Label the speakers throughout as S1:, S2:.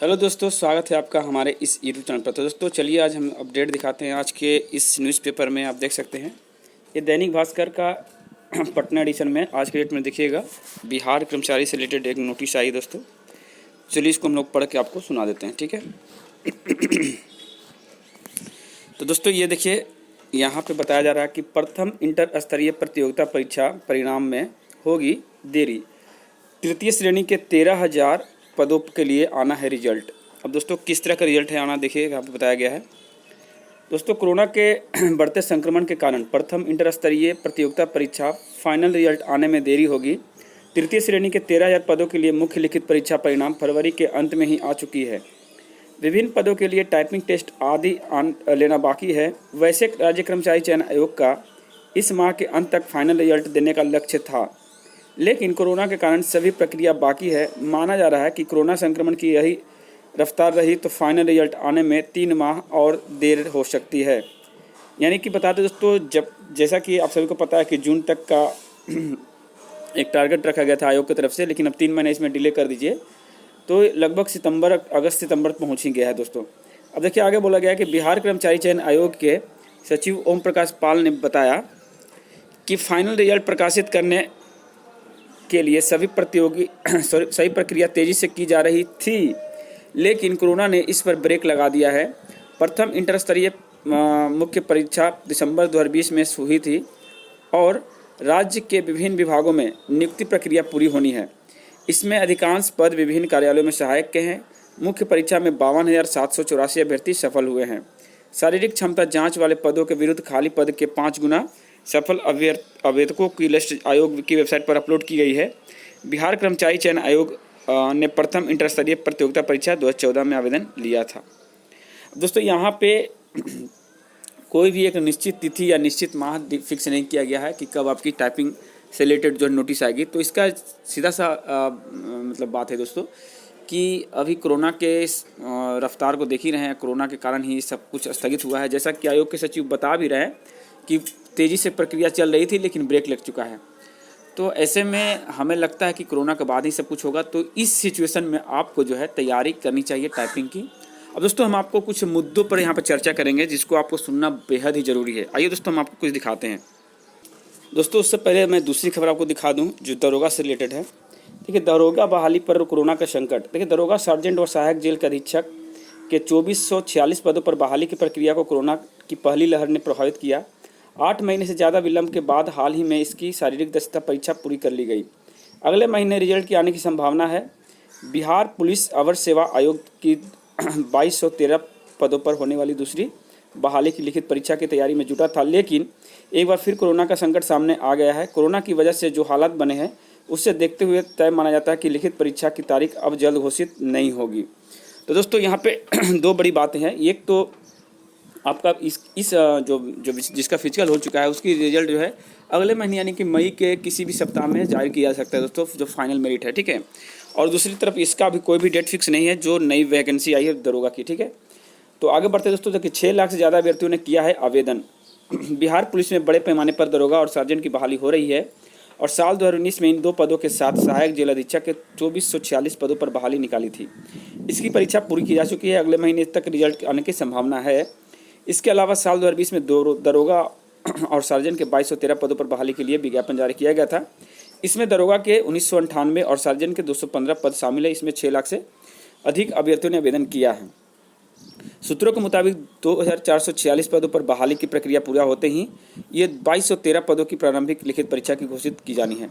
S1: Hello दोस्तों, स्वागत है आपका हमारे इस यूट्यूब चैनल पर। तो दोस्तों चलिए आज हम अपडेट दिखाते हैं। आज के इस न्यूज़पेपर में आप देख सकते हैं, ये दैनिक भास्कर का पटना एडिशन में आज के डेट में देखिएगा, बिहार कर्मचारी से रिलेटेड एक नोटिस आई दोस्तों। चलिए इसको हम लोग पढ़ के आपको सुना देते हैं, ठीक है। तो दोस्तों ये देखिए, यहाँ पे बताया जा रहा है कि प्रथम इंटर स्तरीय प्रतियोगिता परीक्षा परिणाम में होगी देरी। तृतीय श्रेणी के 13,000 पदों के लिए आना है रिजल्ट। अब दोस्तों किस तरह का रिजल्ट है आना, देखिए यहाँ पे बताया गया है। दोस्तों कोरोना के बढ़ते संक्रमण के कारण प्रथम इंटर स्तरीय प्रतियोगिता परीक्षा फाइनल रिजल्ट आने में देरी होगी। तृतीय श्रेणी के 13,000 पदों के लिए मुख्य लिखित परीक्षा परिणाम फरवरी के अंत में ही आ चुकी है। विभिन्न पदों के लिए टाइपिंग टेस्ट आदि लेना बाकी है। वैसे राज्य कर्मचारी चयन आयोग का इस माह के अंत तक फाइनल रिजल्ट देने का लक्ष्य था, लेकिन कोरोना के कारण सभी प्रक्रिया बाकी है। माना जा रहा है कि कोरोना संक्रमण की यही रफ्तार रही तो फाइनल रिजल्ट आने में 3 माह और देर हो सकती है। यानी कि बता दें दोस्तों, जैसा कि आप सभी को पता है कि जून तक का एक टारगेट रखा गया था आयोग की तरफ से, लेकिन अब 3 महीने इसमें डिले कर दीजिए तो लगभग अगस्त सितंबर पहुँच ही गया है दोस्तों। अब देखिए आगे बोला गया है कि बिहार कर्मचारी चयन आयोग के सचिव ओम प्रकाश पाल ने बताया कि फाइनल रिजल्ट प्रकाशित करने के लिए सभी प्रक्रिया तेजी से की जा रही थी, लेकिन कोरोना ने इस पर ब्रेक लगा दिया है। प्रथम इंटर स्तरीय मुख्य परीक्षा दिसंबर 2020 में हुई थी और राज्य के विभिन्न विभागों में नियुक्ति प्रक्रिया पूरी होनी है। इसमें अधिकांश पद विभिन्न कार्यालयों में सहायक के हैं। मुख्य परीक्षा में 52,784 अभ्यर्थी सफल हुए हैं। शारीरिक क्षमता जांच वाले पदों के विरुद्ध खाली पद के 5 गुना सफल आवेदकों की लिस्ट आयोग की वेबसाइट पर अपलोड की गई है। बिहार कर्मचारी चयन आयोग ने प्रथम इंटर स्तरीय प्रतियोगिता परीक्षा 2014 में आवेदन लिया था। दोस्तों यहाँ पे कोई भी एक निश्चित तिथि या निश्चित माह फिक्स नहीं किया गया है कि कब आपकी टाइपिंग से रिलेटेड जो नोटिस आएगी। तो इसका सीधा सा मतलब बात है दोस्तों कि अभी कोरोना के रफ्तार को देख ही रहे हैं। कोरोना के कारण ही सब कुछ स्थगित हुआ है, जैसा कि आयोग के सचिव बता भी रहे हैं कि तेज़ी से प्रक्रिया चल रही थी लेकिन ब्रेक लग चुका है। तो ऐसे में हमें लगता है कि कोरोना के बाद ही सब कुछ होगा। तो इस सिचुएशन में आपको जो है तैयारी करनी चाहिए टाइपिंग की। अब दोस्तों हम आपको कुछ मुद्दों पर यहाँ पर चर्चा करेंगे जिसको आपको सुनना बेहद ही ज़रूरी है। आइए दोस्तों हम आपको कुछ दिखाते हैं। दोस्तों उससे पहले मैं दूसरी खबर आपको दिखा दूँ जो दरोगा से रिलेटेड है। देखिए दरोगा बहाली पर कोरोना का संकट। देखिए दरोगा, सार्जेंट और सहायक जेल के अधीक्षक के 2446 पदों पर बहाली की प्रक्रिया को कोरोना की पहली लहर ने प्रभावित किया। 8 महीने से ज़्यादा विलंब के बाद हाल ही में इसकी शारीरिक दक्षता परीक्षा पूरी कर ली गई। अगले महीने रिजल्ट की आने की संभावना है। बिहार पुलिस अवर सेवा आयोग की 2213 पदों पर होने वाली दूसरी बहाली की लिखित परीक्षा की तैयारी में जुटा था, लेकिन एक बार फिर कोरोना का संकट सामने आ गया है। कोरोना की वजह से जो हालात बने हैं उससे देखते हुए तय माना जाता है कि लिखित परीक्षा की तारीख अब जल्द घोषित नहीं होगी। तो दोस्तों यहाँ पे 2 बड़ी बातें हैं। एक तो आपका जिसका फिजिकल हो चुका है उसकी रिजल्ट जो है अगले महीने यानी कि मई के किसी भी सप्ताह में जारी किया जा सकता है दोस्तों, जो फाइनल मेरिट है, ठीक है। और दूसरी तरफ इसका भी कोई भी डेट फिक्स नहीं है जो नई वैकेंसी आई है दरोगा की, ठीक है। तो आगे बढ़ते दोस्तों, देखिए 6 लाख से ज़्यादा अभ्यर्थियों ने किया है आवेदन। बिहार पुलिस में बड़े पैमाने पर दरोगा और सार्जेंट की बहाली हो रही है और साल 2019 में इन 2 पदों के साथ सहायक जेल अधीक्षक के 2446 पदों पर बहाली निकाली थी। इसकी परीक्षा पूरी की जा चुकी है। अगले महीने तक रिजल्ट आने की संभावना है। इसके अलावा साल 2020 में दरोगा और सार्जेंट के 2213 पदों पर बहाली के लिए विज्ञापन जारी किया गया था। इसमें दरोगा के 1998 और सार्जेंट के 215 पद शामिल है। इसमें 6 लाख से अधिक अभ्यर्थियों ने आवेदन किया है। सूत्रों के मुताबिक 2446 पदों पर बहाली की प्रक्रिया पूरा होते ही ये 2213 पदों की प्रारंभिक लिखित परीक्षा की घोषित की जानी है।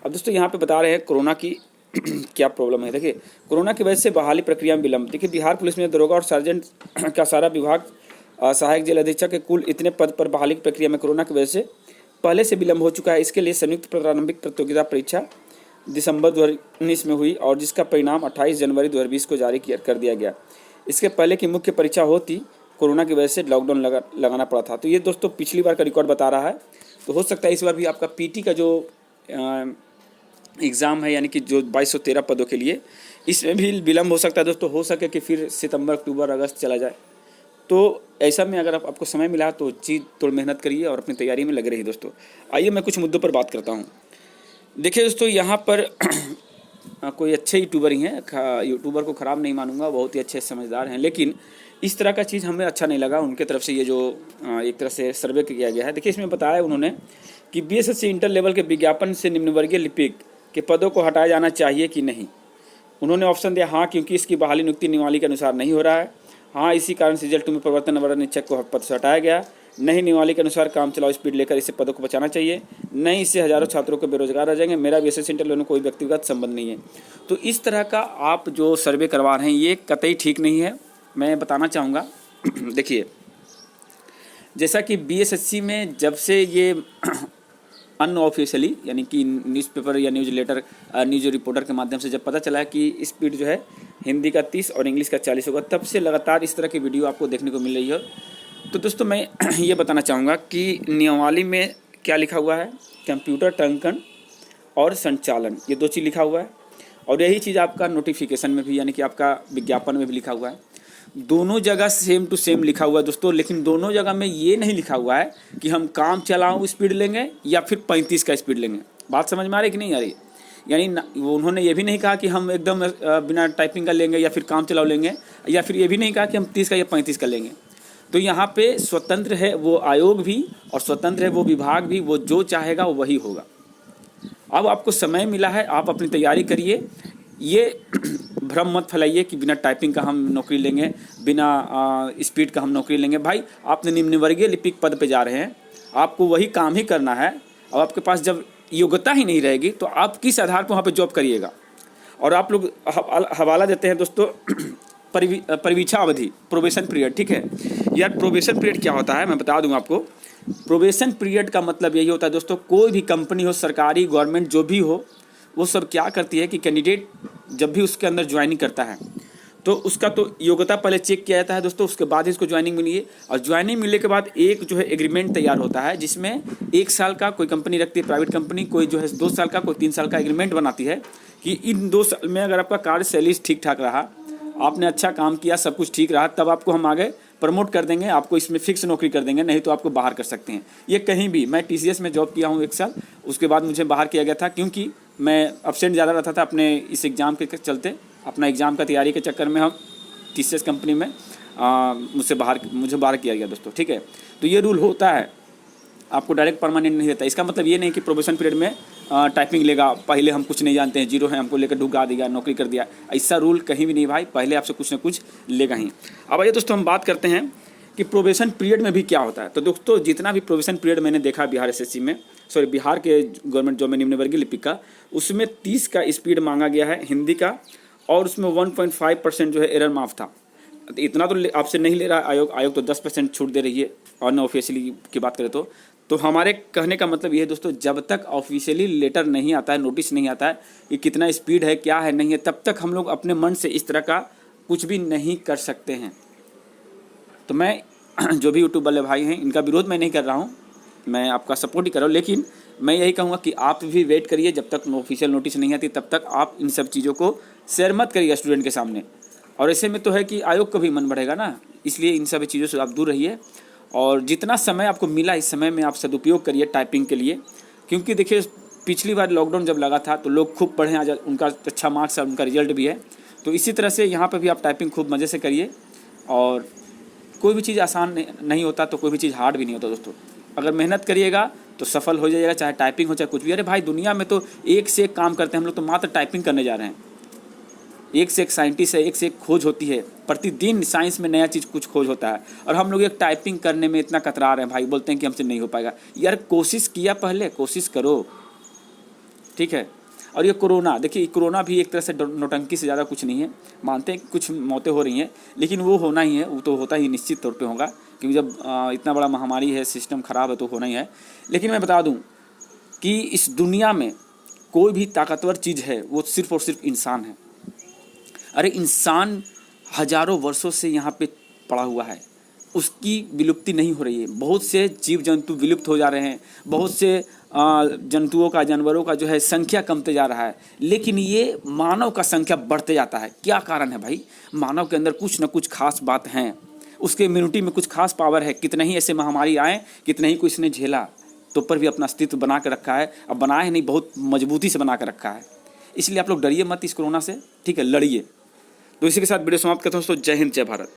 S1: अब दोस्तों यहाँ पे बता रहे हैं कोरोना की क्या प्रॉब्लम है। देखिए कोरोना की वजह से बहाली प्रक्रिया में विलंब। देखिए बिहार पुलिस में दरोगा और सार्जेंट का सारा विभाग, सहायक जेल अधीक्षक के कुल इतने पद पर बहाली की प्रक्रिया में कोरोना की वजह से पहले से विलंब हो चुका है। इसके लिए संयुक्त प्रारंभिक प्रतियोगिता परीक्षा दिसंबर 2019 में हुई और जिसका परिणाम 28 जनवरी 2020 को जारी कर दिया गया। इसके पहले की मुख्य परीक्षा होती कोरोना की वजह से लॉकडाउन लगाना पड़ा था। तो ये दोस्तों पिछली बार का रिकॉर्ड बता रहा है। तो हो सकता है इस बार भी आपका पीटी का जो एग्ज़ाम है यानी कि जो 2213 पदों के लिए, इसमें भी विलंब हो सकता है दोस्तों। हो सके कि फिर सितंबर, अक्टूबर, अगस्त चला जाए। तो ऐसा में अगर आपको समय मिला तो थोड़ी मेहनत करिए और अपनी तैयारी में लगे रहिए दोस्तों। आइए मैं कुछ मुद्दों पर बात करता हूँ। देखिए दोस्तों यहाँ पर कोई अच्छे यूट्यूबर ही हैं, यूट्यूबर को ख़राब नहीं मानूंगा, बहुत ही अच्छे समझदार हैं, लेकिन इस तरह का चीज़ हमें अच्छा नहीं लगा उनके तरफ से। ये जो एक तरह से सर्वे किया गया है, देखिए इसमें बताया उन्होंने कि बीएसएससी इंटर लेवल के विज्ञापन से निम्नवर्गीय लिपिक के पदों को हटाया जाना चाहिए कि नहीं। उन्होंने ऑप्शन दिया हाँ, क्योंकि इसकी बहाली नियुक्ति नियमावली के अनुसार नहीं हो रहा है, हाँ इसी कारण से रिजल्ट में परिवर्तन नंबर निरीक्षक को पद से हटाया गया, नहीं नियमावली के अनुसार काम चलाओ स्पीड लेकर इसे पदों को बचाना चाहिए, नहीं इससे हजारों छात्रों को बेरोजगार रह जाएंगे, मेरा बीएसएससी इंटर लेवल में कोई व्यक्तिगत संबंध नहीं है। तो इस तरह का आप जो सर्वे करवा रहे हैं ये कतई ठीक नहीं है। मैं बताना चाहूँगा देखिए, जैसा कि बीएसएससी में जब से ये अनऑफिशियली यानी कि न्यूज़पेपर या न्यूज़ लेटर न्यूज़ रिपोर्टर के माध्यम से जब पता चला है कि स्पीड जो है हिंदी का 30 और इंग्लिश का 40 होगा, तब से लगातार इस तरह की वीडियो आपको देखने को मिल रही है। तो दोस्तों मैं ये बताना चाहूँगा कि नियमावली में क्या लिखा हुआ है, कंप्यूटर टंकन और संचालन, ये 2 चीज़ लिखा हुआ है, और यही चीज़ आपका नोटिफिकेशन में भी यानी कि आपका विज्ञापन में भी लिखा हुआ है। दोनों जगह सेम टू सेम लिखा हुआ है दोस्तों, लेकिन दोनों जगह में ये नहीं लिखा हुआ है कि हम काम चलाऊँ स्पीड लेंगे या फिर 35 का स्पीड लेंगे। बात समझ में आ रही कि नहीं आ रही? यानी उन्होंने ये भी नहीं कहा कि हम एकदम बिना टाइपिंग का लेंगे या फिर काम चलाओ लेंगे, या फिर ये भी नहीं कहा कि हम 30 का या 35 का लेंगे। तो यहाँ पे स्वतंत्र है वो आयोग भी और स्वतंत्र है वो विभाग भी, वो जो चाहेगा वो वही होगा। अब आपको समय मिला है, आप अपनी तैयारी करिए, ये भ्रम मत फैलाइए कि बिना टाइपिंग का हम नौकरी लेंगे, बिना स्पीड का हम नौकरी लेंगे। भाई आपने निम्नवर्गीय लिपिक पद पे जा रहे हैं, आपको वही काम ही करना है, और आपके पास जब योग्यता ही नहीं रहेगी तो आप किस आधार पर वहाँ पे जॉब करिएगा। और आप लोग हवाला देते हैं दोस्तों परिवीक्षा अवधि, प्रोबेशन पीरियड, ठीक है यार। प्रोबेशन पीरियड क्या होता है मैं बता दूं आपको। प्रोबेशन पीरियड का मतलब यही होता है दोस्तों, कोई भी कंपनी हो, सरकारी गवर्नमेंट जो भी हो, वो सब क्या करती है कि कैंडिडेट जब भी उसके अंदर ज्वाइनिंग करता है तो उसका तो योग्यता पहले चेक किया जाता है दोस्तों, उसके बाद ही इसको ज्वाइनिंग मिली है। और ज्वाइनिंग मिलने के बाद एक जो है एग्रीमेंट तैयार होता है, जिसमें 1 साल का कोई कंपनी रखती है, प्राइवेट कंपनी, कोई जो है 2 साल का, कोई 3 साल का एग्रीमेंट बनाती है कि इन 2 साल में अगर आपका कार्यशैली ठीक ठाक रहा, आपने अच्छा काम किया, सब कुछ ठीक रहा, तब आपको हम आगे प्रमोट कर देंगे, आपको इसमें फिक्स नौकरी कर देंगे, नहीं तो आपको बाहर कर सकते हैं। ये कहीं भी, मैं टीसीएस में जॉब किया हूँ 1 साल, उसके बाद मुझे बाहर किया गया था क्योंकि मैं एब्सेंट ज़्यादा रहता था अपने इस एग्ज़ाम के चलते। अपना एग्ज़ाम का तैयारी के चक्कर में हम टीसीएस कंपनी में मुझे बाहर किया गया दोस्तों, ठीक है। तो ये रूल होता है, आपको डायरेक्ट परमानेंट नहीं देता। इसका मतलब ये नहीं कि प्रोबेशन पीरियड में टाइपिंग लेगा, पहले हम कुछ नहीं जानते हैं, जीरो है, हमको लेकर ढुका दिया, नौकरी कर दिया, ऐसा रूल कहीं भी नहीं भाई, पहले आपसे कुछ ना कुछ लेगा ही। अब आइए दोस्तों हम बात करते हैं कि प्रोबेशन पीरियड में भी क्या होता है। तो दोस्तों जितना भी प्रोबेशन पीरियड मैंने देखा बिहार एसएससी में, बिहार के गवर्नमेंट जॉब में निम्नवर्गीय लिपिक का, उसमें 30 का स्पीड मांगा गया है हिंदी का, और उसमें 1.5% जो है एरर माफ था। तो इतना तो आपसे नहीं ले रहा आयोग तो 10% छूट दे रही है अनऑफिशियली की बात करें तो हमारे कहने का मतलब ये है दोस्तों, जब तक ऑफिशियली लेटर नहीं आता है, नोटिस नहीं आता है कि कितना स्पीड है, क्या है, नहीं है, तब तक हम लोग अपने मन से इस तरह का कुछ भी नहीं कर सकते हैं। तो मैं जो भी यूट्यूब वाले भाई हैं, इनका विरोध मैं नहीं कर रहा हूँ, मैं आपका सपोर्ट ही कर रहा हूँ, लेकिन मैं यही कहूँगा कि आप भी वेट करिए, जब तक ऑफिशियल नोटिस नहीं आती तब तक आप इन सब चीज़ों को शेयर मत करिए स्टूडेंट के सामने। और ऐसे में तो है कि आयोग का भी मन बढ़ेगा ना, इसलिए इन सब चीज़ों से आप दूर रहिए। और जितना समय आपको मिला इस समय में आप सदुपयोग करिए टाइपिंग के लिए, क्योंकि देखिए पिछली बार लॉकडाउन जब लगा था तो लोग खूब पढ़े, आज उनका अच्छा मार्क्स है, उनका रिजल्ट भी है। तो इसी तरह से यहाँ पर भी आप टाइपिंग खूब मज़े से करिए। और कोई भी चीज़ आसान नहीं होता तो कोई भी चीज़ हार्ड भी नहीं होता दोस्तों। अगर मेहनत करिएगा तो सफल हो जाइएगा, चाहे टाइपिंग हो चाहे कुछ भी। अरे भाई दुनिया में तो एक से एक काम करते हैं, हम लोग तो मात्र टाइपिंग करने जा रहे हैं। एक से एक साइंटिस्ट है, एक से एक खोज होती है, प्रतिदिन साइंस में नया चीज़ कुछ खोज होता है, और हम लोग एक टाइपिंग करने में इतना कतरा रहे हैं भाई, बोलते हैं कि हमसे नहीं हो पाएगा। यार कोशिश किया, पहले कोशिश करो, ठीक है। और ये कोरोना, देखिए कोरोना भी एक तरह से नौटंकी से ज़्यादा कुछ नहीं है, मानते हैं कुछ मौतें हो रही हैं, लेकिन वो होना ही है, वो तो होता ही निश्चित तौर पे होगा, क्योंकि जब इतना बड़ा महामारी है, सिस्टम ख़राब है तो होना ही है। लेकिन मैं बता दूं कि इस दुनिया में कोई भी ताकतवर चीज़ है वो सिर्फ और सिर्फ इंसान है। अरे इंसान हजारों वर्षों से यहाँ पे पड़ा हुआ है, उसकी विलुप्ति नहीं हो रही है। बहुत से जीव जंतु विलुप्त हो जा रहे हैं, बहुत से जंतुओं का, जानवरों का जो है संख्या कमते जा रहा है, लेकिन ये मानव का संख्या बढ़ते जाता है। क्या कारण है भाई? मानव के अंदर कुछ न कुछ खास बात हैं, उसके इम्यूनिटी में कुछ खास पावर है। कितने ही ऐसे महामारी आए, कितने ही को इसने झेला, तो पर भी अपना अस्तित्व बना के रखा है। अब बनाया है नहीं, बहुत मजबूती से बना के रखा है। इसलिए आप लोग डरिए मत इस कोरोना से, ठीक है, लड़िए। तो इसी के साथ वीडियो समाप्त करता हूँ दोस्तों। जय हिंद, जय भारत।